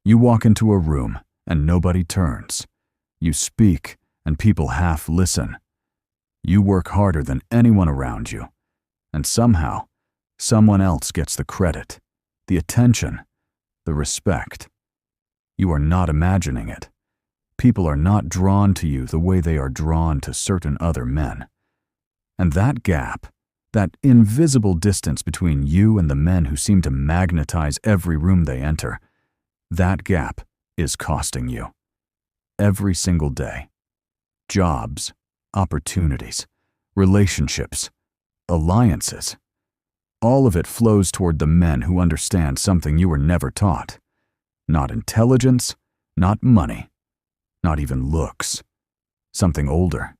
You walk into a room and nobody turns. You speak and people half listen. You work harder than anyone around you, and somehow, someone else gets the credit, the attention, the respect. You are not imagining it. People are not drawn to you the way they are drawn to certain other men. And that gap, that invisible distance between you and the men who seem to magnetize every room they enter, that gap is costing you. Every single day. Jobs, opportunities, relationships, alliances. All of it flows toward the men who understand something you were never taught. Not intelligence, not money, not even looks. Something older.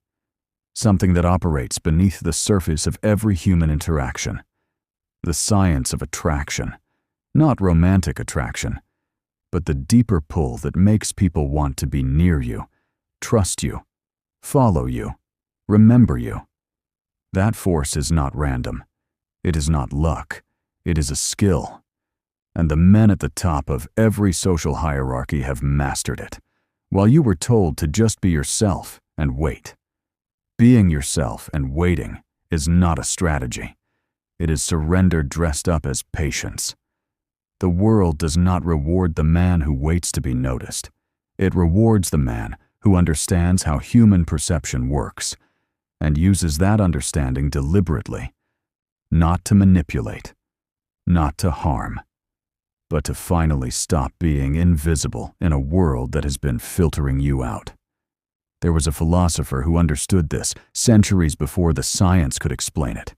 Something that operates beneath the surface of every human interaction. The science of attraction. Not romantic attraction, but the deeper pull that makes people want to be near you, trust you, follow you, remember you. That force is not random. It is not luck. It is a skill. And the men at the top of every social hierarchy have mastered it, while you were told to just be yourself and wait. Being yourself and waiting is not a strategy. It is surrender dressed up as patience. The world does not reward the man who waits to be noticed. It rewards the man who understands how human perception works and uses that understanding deliberately, not to manipulate, not to harm, but to finally stop being invisible in a world that has been filtering you out. There was a philosopher who understood this centuries before the science could explain it.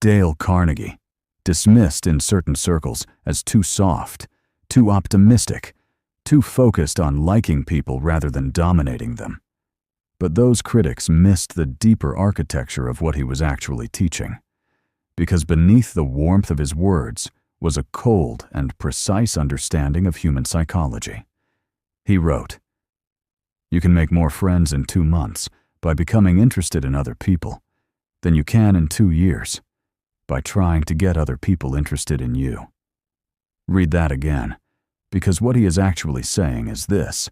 Dale Carnegie, dismissed in certain circles as too soft, too optimistic, too focused on liking people rather than dominating them. But those critics missed the deeper architecture of what he was actually teaching, because beneath the warmth of his words was a cold and precise understanding of human psychology. He wrote, "You can make more friends in 2 months by becoming interested in other people than you can in 2 years by trying to get other people interested in you." Read that again, because what he is actually saying is this: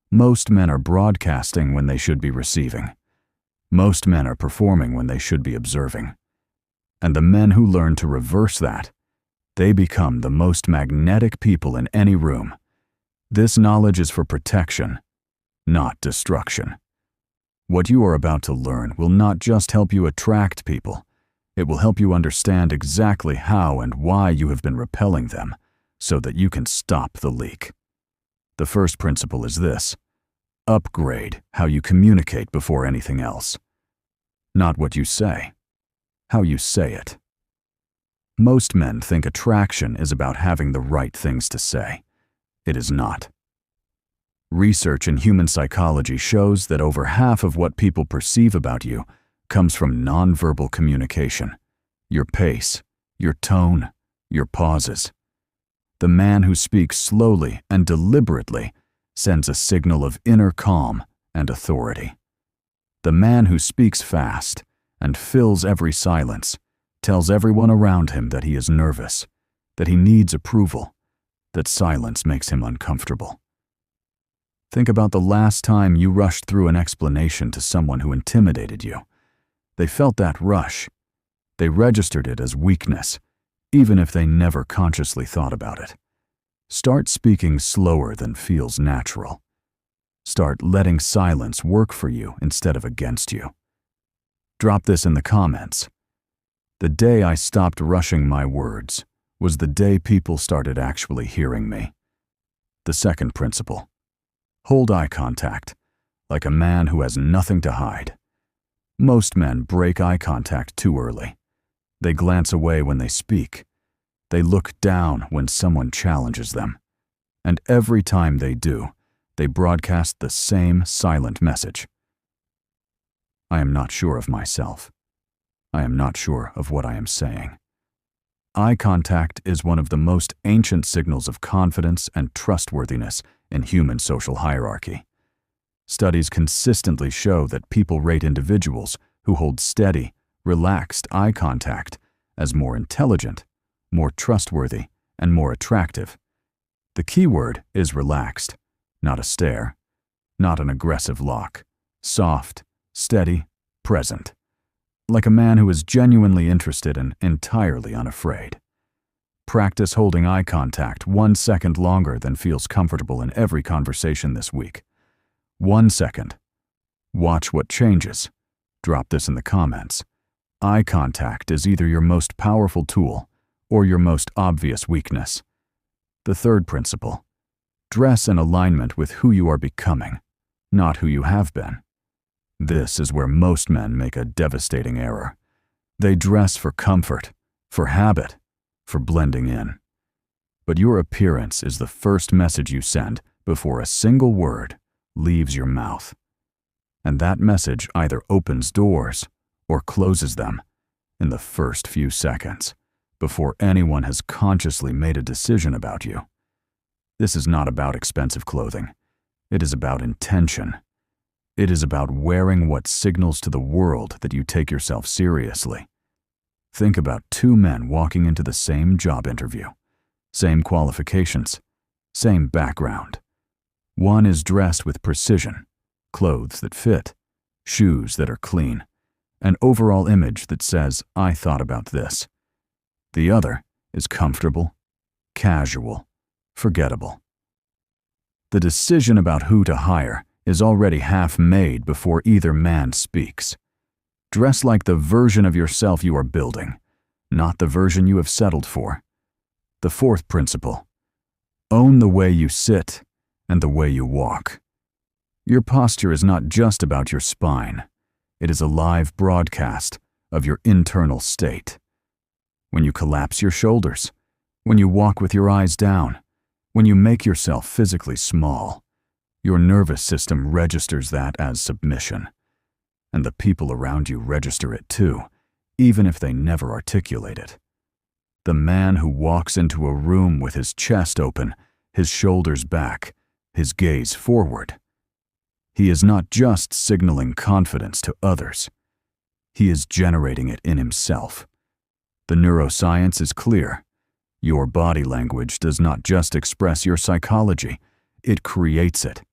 most men are broadcasting when they should be receiving. Most men are performing when they should be observing. And the men who learn to reverse that, they become the most magnetic people in any room. This knowledge is for protection, not destruction. What you are about to learn will not just help you attract people. It will help you understand exactly how and why you have been repelling them, so that you can stop the leak. The first principle is this: upgrade how you communicate before anything else. Not what you say, how you say it. Most men think attraction is about having the right things to say. It is not. Research in human psychology shows that over half of what people perceive about you comes from nonverbal communication. Your pace, your tone, your pauses. The man who speaks slowly and deliberately sends a signal of inner calm and authority. The man who speaks fast and fills every silence tells everyone around him that he is nervous, that he needs approval, that silence makes him uncomfortable. Think about the last time you rushed through an explanation to someone who intimidated you. They felt that rush. They registered it as weakness, even if they never consciously thought about it. Start speaking slower than feels natural. Start letting silence work for you instead of against you. Drop this in the comments. The day I stopped rushing my words was the day people started actually hearing me. The second principle: hold eye contact, like a man who has nothing to hide. Most men break eye contact too early. They glance away when they speak. They look down when someone challenges them. And every time they do, they broadcast the same silent message. I am not sure of myself. I am not sure of what I am saying. Eye contact is one of the most ancient signals of confidence and trustworthiness in human social hierarchy. Studies consistently show that people rate individuals who hold steady, relaxed eye contact as more intelligent, more trustworthy, and more attractive. The key word is relaxed, not a stare, not an aggressive lock. Soft, steady, present. Like a man who is genuinely interested and entirely unafraid. Practice holding eye contact 1 second longer than feels comfortable in every conversation this week. 1 second. Watch what changes. Drop this in the comments. Eye contact is either your most powerful tool or your most obvious weakness. The third principle. Dress in alignment with who you are becoming, not who you have been. This is where most men make a devastating error. They dress for comfort, for habit, for blending in. But your appearance is the first message you send before a single word leaves your mouth. And that message either opens doors or closes them in the first few seconds, before anyone has consciously made a decision about you. This is not about expensive clothing. It is about intention. It is about wearing what signals to the world that you take yourself seriously. Think about two men walking into the same job interview, same qualifications, same background. One is dressed with precision, clothes that fit, shoes that are clean, an overall image that says, "I thought about this." The other is comfortable, casual, forgettable. The decision about who to hire is already half made before either man speaks. Dress like the version of yourself you are building, not the version you have settled for. The fourth principle. Own the way you sit and the way you walk. Your posture is not just about your spine. It is a live broadcast of your internal state. When you collapse your shoulders, when you walk with your eyes down, when you make yourself physically small, your nervous system registers that as submission. And the people around you register it too, even if they never articulate it. The man who walks into a room with his chest open, his shoulders back, his gaze forward. He is not just signaling confidence to others. He is generating it in himself. The neuroscience is clear. Your body language does not just express your psychology, it creates it.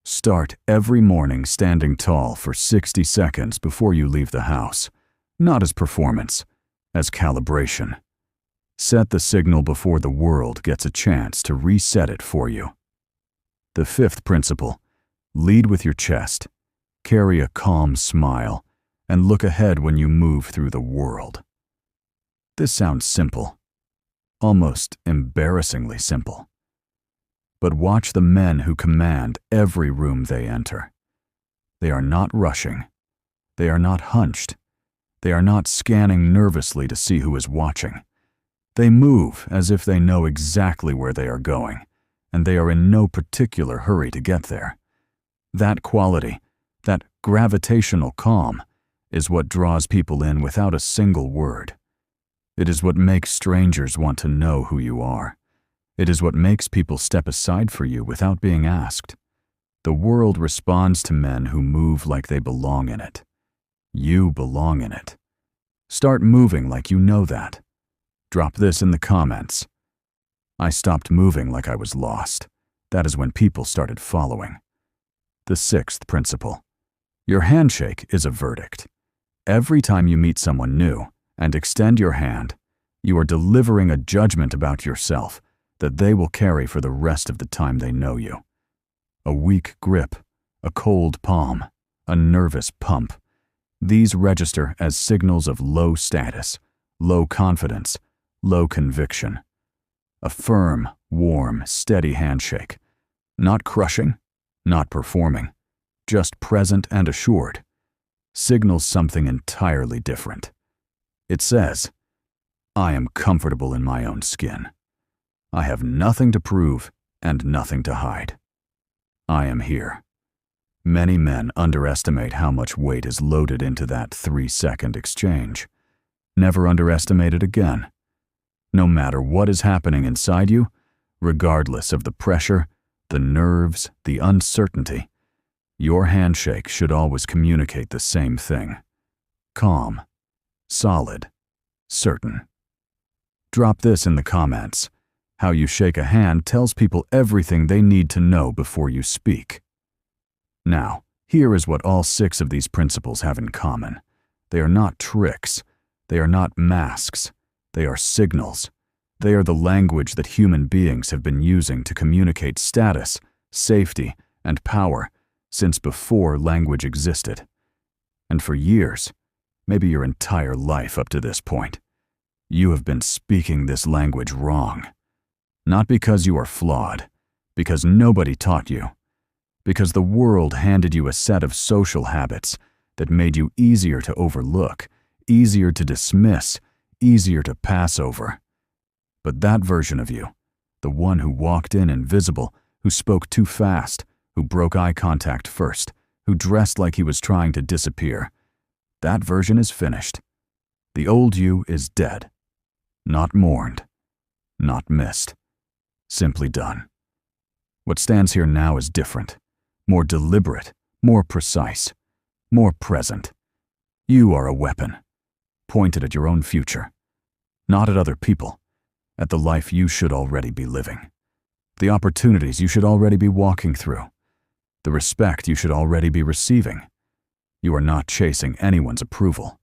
Start every morning standing tall for 60 seconds before you leave the house, not as performance, as calibration. Set the signal before the world gets a chance to reset it for you. The fifth principle, lead with your chest, carry a calm smile, and look ahead when you move through the world. This sounds simple, almost embarrassingly simple. But watch the men who command every room they enter. They are not rushing. They are not hunched. They are not scanning nervously to see who is watching. They move as if they know exactly where they are going, and they are in no particular hurry to get there. That quality, that gravitational calm, is what draws people in without a single word. It is what makes strangers want to know who you are. It is what makes people step aside for you without being asked. The world responds to men who move like they belong in it. You belong in it. Start moving like you know that. Drop this in the comments. I stopped moving like I was lost. That is when people started following. The sixth principle. Your handshake is a verdict. Every time you meet someone new and extend your hand, you are delivering a judgment about yourself that they will carry for the rest of the time they know you. A weak grip, a cold palm, a nervous pump. These register as signals of low status, low confidence, low conviction. A firm, warm, steady handshake. Not crushing, not performing, just present and assured. Signals something entirely different. It says, I am comfortable in my own skin. I have nothing to prove and nothing to hide. I am here. Many men underestimate how much weight is loaded into that 3-second exchange. Never underestimate it again. No matter what is happening inside you, regardless of the pressure, the nerves, the uncertainty, your handshake should always communicate the same thing. Calm, solid, certain. Drop this in the comments. How you shake a hand tells people everything they need to know before you speak. Now, here is what all 6 of these principles have in common. They are not tricks. They are not masks. They are signals. They are the language that human beings have been using to communicate status, safety, and power since before language existed. And for years, maybe your entire life up to this point, you have been speaking this language wrong. Not because you are flawed, because nobody taught you, because the world handed you a set of social habits that made you easier to overlook, easier to dismiss, easier to pass over. But that version of you, the one who walked in invisible, who spoke too fast, who broke eye contact first, who dressed like he was trying to disappear, that version is finished. The old you is dead. Not mourned, not missed, simply done. What stands here now is different, more deliberate, more precise, more present. You are a weapon, pointed at your own future, not at other people, at the life you should already be living, the opportunities you should already be walking through, the respect you should already be receiving. You are not chasing anyone's approval.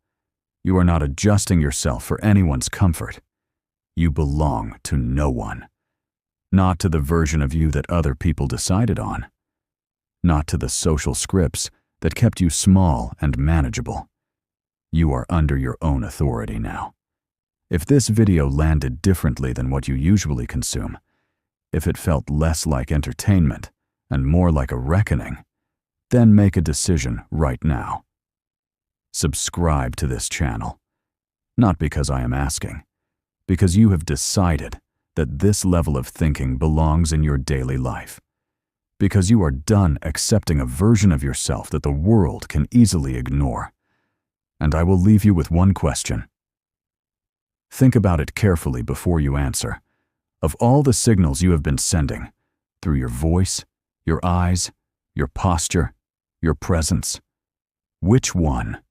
You are not adjusting yourself for anyone's comfort. You belong to no one. Not to the version of you that other people decided on. Not to the social scripts that kept you small and manageable. You are under your own authority now. If this video landed differently than what you usually consume, if it felt less like entertainment and more like a reckoning, then make a decision right now. Subscribe to this channel. Not because I am asking, because you have decided that this level of thinking belongs in your daily life. Because you are done accepting a version of yourself that the world can easily ignore. And I will leave you with one question. Think about it carefully before you answer. Of all the signals you have been sending, through your voice, your eyes, your posture, your presence, which one